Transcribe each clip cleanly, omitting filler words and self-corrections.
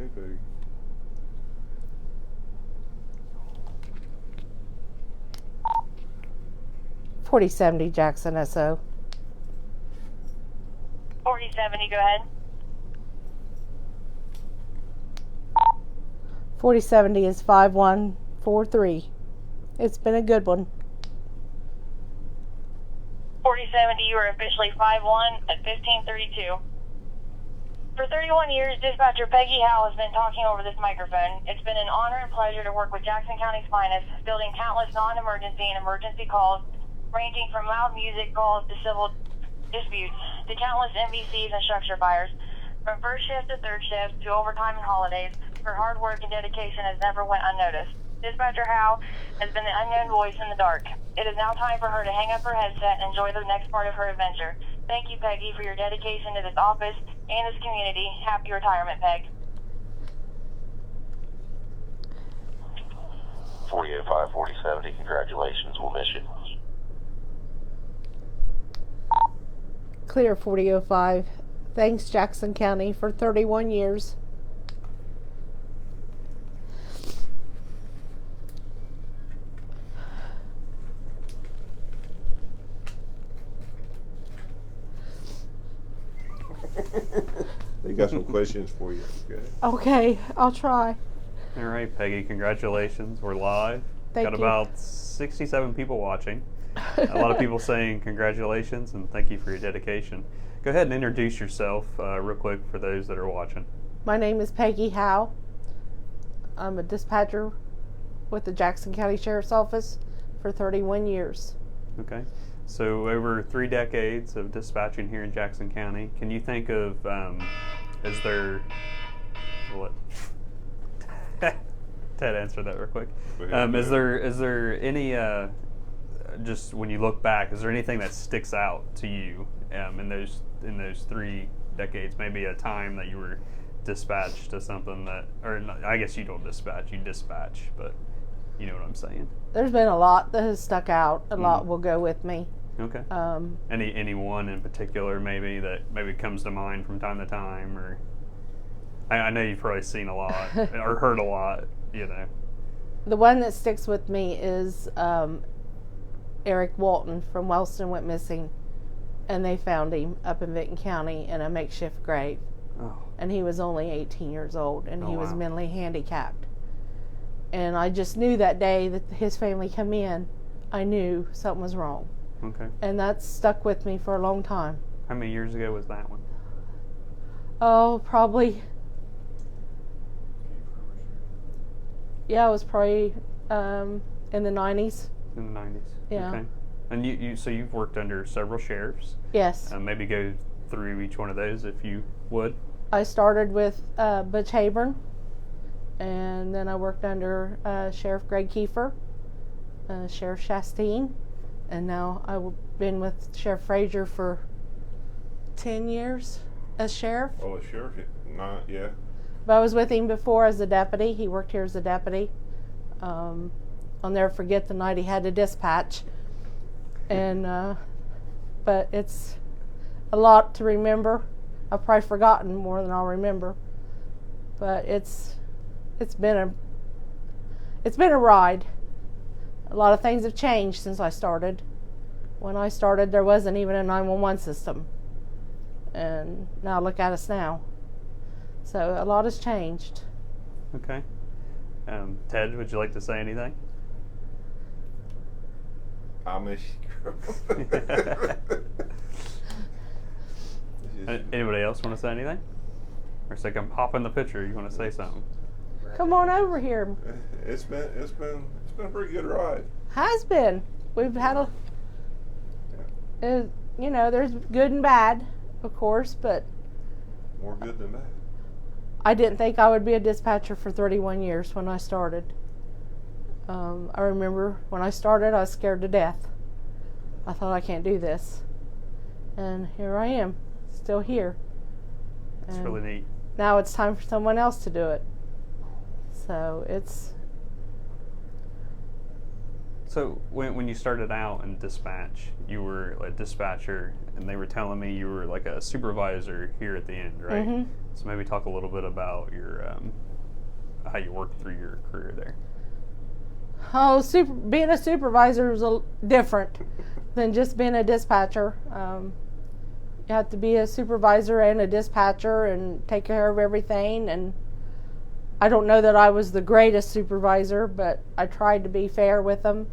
Okay, Peggy. $40.70 Jackson SO. 4070, go ahead. $40.70 is 5143. It's been a good one. 4070, you are officially 5-1 at 1532. For 31 years, dispatcher Peggy Howell has been talking over this microphone. It's been an honor and pleasure to work with Jackson County's finest, fielding countless non-emergency and emergency calls, ranging from loud music calls to civil disputes, to countless MVCs and structure fires. From first shift to third shift, to overtime and holidays, her hard work and dedication has never went unnoticed. Dispatcher Howell has been the unknown voice in the dark. It is now time for her to hang up her headset and enjoy the next part of her adventure. Thank you, Peggy, for your dedication to this office and this community. Happy retirement, Peg. 4005, 4070, congratulations, we'll miss you. Clear 4005. Thanks, Jackson County, for 31 years. They got some questions for you. Okay. Okay, I'll try. All right, Peggy, congratulations. We're live. Thank Got you. about 67 people watching. A lot of people saying congratulations and thank you for your dedication. Go ahead and introduce yourself real quick for those that are watching. My name is Peggy Howell. I'm a dispatcher with the Jackson County Sheriff's Office for 31 years. Okay. So over 3 decades of dispatching here in Jackson County, can you think of, is there, what? Ted, answer that real quick. Is there any, just when you look back, is there anything that sticks out to you in those 3 decades? Maybe a time that you were dispatched to something that, or not, I guess you don't dispatch, you dispatch, but you know what I'm saying. There's been a lot that has stuck out. A lot will go with me. Okay. Any one in particular maybe that maybe comes to mind from time to time, or I know you've probably seen a lot or heard a lot, you know. The one that sticks with me is Eric Walton from Wellston went missing, and they found him up in Vinton County in a makeshift grave. Oh. And he was only 18 years old, and he was wow. mentally handicapped. And I just knew that day that his family come in, I knew something was wrong. Okay. And that's stuck with me for a long time. How many years ago was that one? Oh, probably. Yeah, it was probably in the 90s. In the 90s. Yeah. Okay. And so you've worked under several sheriffs. Yes. Maybe go through each one of those if you would. I started with Butch Hayburn, and then I worked under Sheriff Greg Kiefer, Sheriff Chastain, and now I've been with Sheriff Frazier for 10 years as sheriff. Oh, a sheriff? Not yet. But I was with him before as a deputy. He worked here as a deputy. I'll never forget the night he had to dispatch. And but it's a lot to remember. I've probably forgotten more than I'll remember. But it's been a ride. A lot of things have changed since I started. When I started, there wasn't even a 911 system. And now look at us now. So a lot has changed. Okay. Ted, would you like to say anything? I miss you. Anybody else want to say anything? Or say, come hop in the picture. You want to say something? Come on over here. It's been a pretty good ride. Has been. We've had there's good and bad, of course, but More good than bad. I didn't think I would be a dispatcher for 31 years when I started. I remember when I started, I was scared to death. I thought, I can't do this. And here I am, still here. It's And really neat. now it's time for someone else to do it. So it's So when you started out in dispatch, you were a dispatcher, and they were telling me you were like a supervisor here at the end, right? Mhm. So maybe talk a little bit about your how you worked through your career there. Oh, being a supervisor is different than just being a dispatcher. You have to be a supervisor and a dispatcher and take care of everything. And I don't know that I was the greatest supervisor, but I tried to be fair with them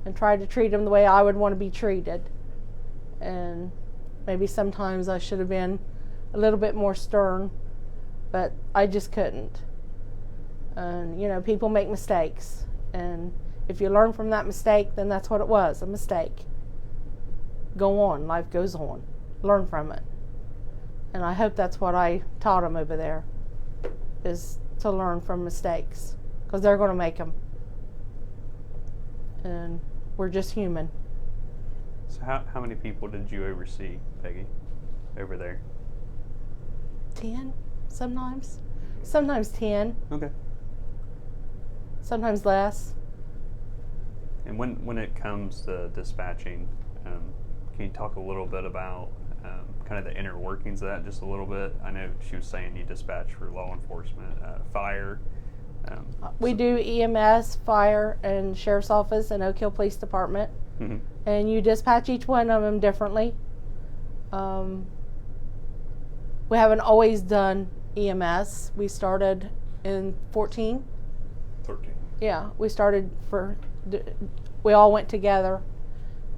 and tried to treat them the way I would want to be treated. And maybe sometimes I should have been a little bit more stern, but I just couldn't. And, you know, people make mistakes. And if you learn from that mistake, then that's what it was, a mistake. Go on, life goes on. Learn from it. And I hope that's what I taught them over there, is to learn from mistakes, because they're going to make them. And we're just human. So how many people did you oversee, Peggy, over there? 10, sometimes. Sometimes 10. Okay. Sometimes less. And when it comes to dispatching, can you talk a little bit about kind of the inner workings of that just a little bit? I know she was saying you dispatch for law enforcement, fire. We do EMS, fire, and sheriff's office and Oak Hill Police Department. Mm-hmm. And you dispatch each one of them differently. We haven't always done EMS. We started in 13. Yeah, we started we all went together.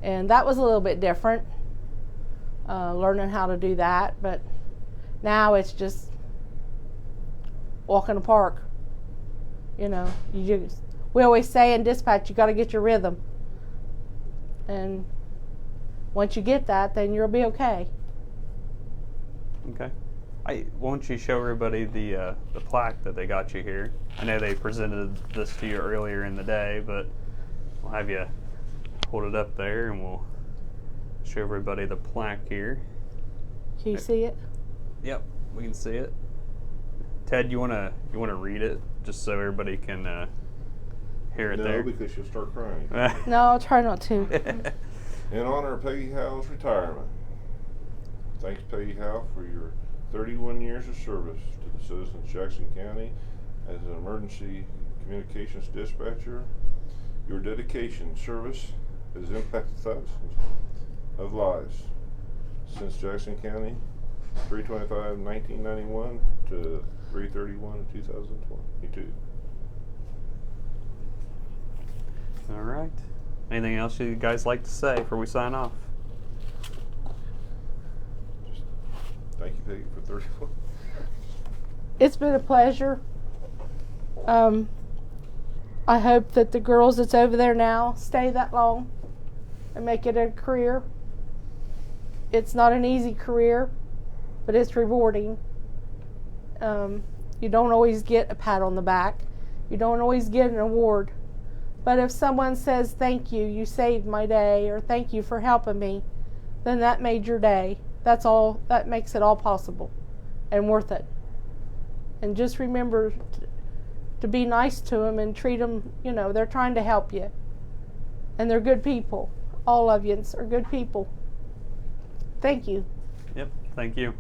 And that was a little bit different, learning how to do that. But now it's just walk in the park. You know, we always say in dispatch, you got to get your rhythm. And once you get that, then you'll be okay. Okay. Why don't you show everybody the plaque that they got you here? I know they presented this to you earlier in the day, but we'll have you hold it up there and we'll show everybody the plaque here. Can you see it? Yep, we can see it. Ted, you wanna read it just so everybody can hear it there? No, because you'll start crying. No, I'll try not to. In honor of Peggy Howell's retirement, thanks Peggy Howell for your 31 years of service to the citizens of Jackson County as an emergency communications dispatcher. Your dedication and service has impacted thousands of lives since Jackson County, 3/25/1991 to 3/31/2022. All right. Anything else you guys like to say before we sign off? Just thank you, Peggy, for 31. It's been a pleasure. I hope that the girls that's over there now stay that long and make it a career. It's not an easy career, but it's rewarding. You don't always get a pat on the back. You don't always get an award. But if someone says, thank you, you saved my day, or thank you for helping me, then that made your day. That's all. That makes it all possible and worth it. And just remember to be nice to them and treat them, you know, they're trying to help you. And they're good people. All of you are good people. Thank you. Yep, thank you.